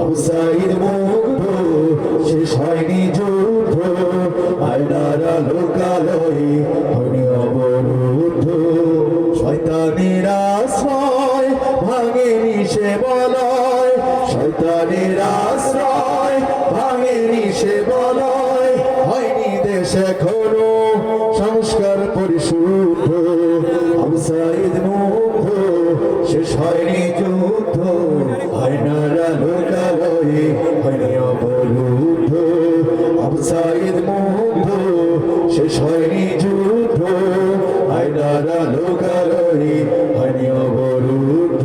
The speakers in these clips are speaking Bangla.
আবু সাঈদ মুগ্ধ শেষ হয়নি যুদ্ধ আয়নার আলোকালয়ে হয়নি অবরুদ্ধ শয়তানের আশ্রয় ভাঙেনি সে বলয় শয়তানের আশ্রয় ভাঙেনি সে বলয় হয়নি দেশ এখনো সংস্কার পরিশুদ্ধ আবু সাঈদ মুগ্ধ শেষ হয়নি যুদ্ধ আয়নার আলোকালয়ে হয়নি অবরুদ্ধ আবু সাঈদ মুগ্ধ শেষ হয়নি যুদ্ধ আয়নার আলোকালয়ে হয়নি অবরুদ্ধ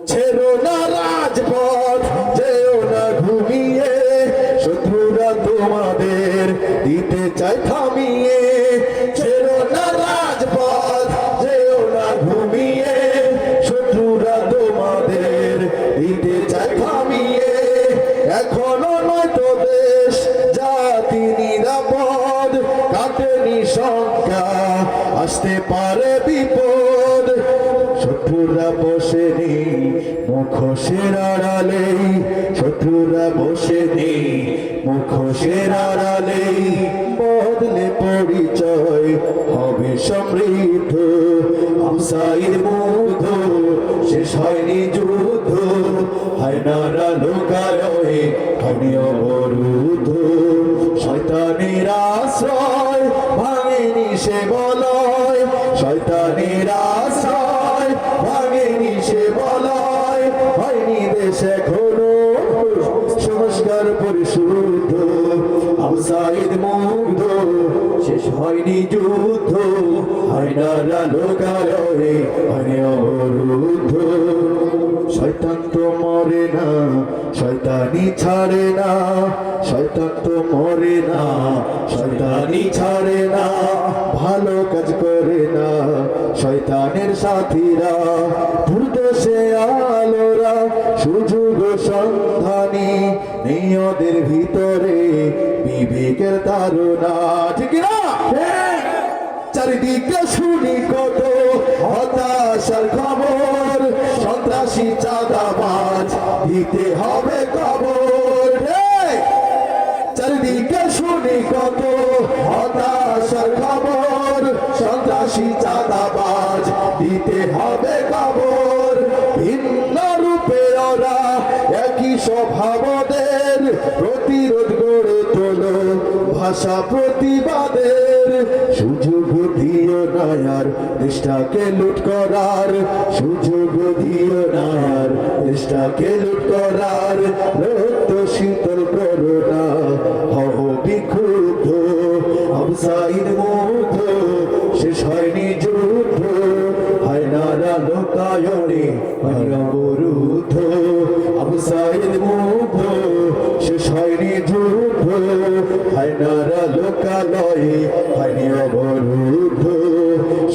ছেড়ো না রাজপথ যেও না ঘুমিয়ে শত্রুরা তোমাদের দিতে চায় থামিয়ে ছেড়ো না রাজপথ যেও না ঘুমিয়ে শত্রুরা তোমাদের দিতে চায় থামিয়ে এখনো নয় তো দেশ জাতি নিরাপদ কাটেনি শঙ্কা আসতে পারে বিপদ শত্রুরা বসে নেই মুখোশের আড়ালে শত্রুরা বসে নেই মুখোশের আড়ালে বদলে পরিচয় হবে সমৃদ্ধ আবু সাঈদ মুগ্ধ শেষ হয়নি যুদ্ধ আয়নার আলোকালয়ে হয়নি অবরুদ্ধ শয়তানের আশ্রয় ভাঙেনি সে বলয় শয়তানের আশ্রয় ভাঙেনি সে বলয় হয়নি দেশ এখনো সংস্কার পরিশুদ্ধ আবু সাঈদ মুগ্ধ শেষ হয়নি যুদ্ধ আয়নার আলোকালয়ে হয়নি অবরুদ্ধ শয়তান তো মরে না শয়তানি ছাড়ে না শয়তান তো মরে না শয়তানি ছাড়ে না ভালো কাজ করে না শয়তানের সাথীরা দুর্দশে আলোরা সুযোগ সন্ধানী নেই ওদের ভিতরে বিবেকের তারা ঠিক না চারিদিকে শুনি কত হতাশার খবর সন্ত্রাসী চাঁদাবাজ দিতে হবে খবর চারিদিকে শুনি কত হতাশার খবর সন্ত্রাসী চাঁদাবাজ দিতে হবে খবর ভিন্ন রূপে ওরা একই স্বভাবদের প্রতিরোধ গড়ে তোলো ভাষা প্রতিবাদের সুযোগ দিও নায়ার দেশটাকে লুট করার সুযোগ দিও নায়ার দেশটাকে লুট করার রক্ত শীতল করো না হও বিক্ষুব্ধ আবু সাঈদ মুগ্ধ শেষ হয়নি যুদ্ধ আয়নার আলোকালয়ে হয়নি অবরুদ্ধ আবু সাঈদ মুগ্ধ শেষ হয়নি যুদ্ধ আয়নার আলোকালয়ে হয়নি অবরুদ্ধ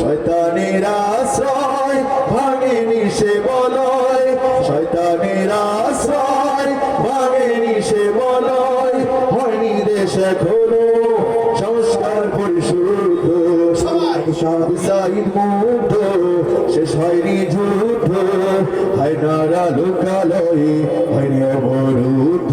শয়তানের আশ্রয় ভাঙেনি সে বলয় শয়তানের আশ্রয় ভাঙেনি সে বলয় হয়নি দেশ এখনো সংস্কার পরিশুদ্ধ আবু সাঈদ মুগ্ধ শেষ হয়নি যুদ্ধ আয়নার আলোকালয়ে হয়নি অবরুদ্ধ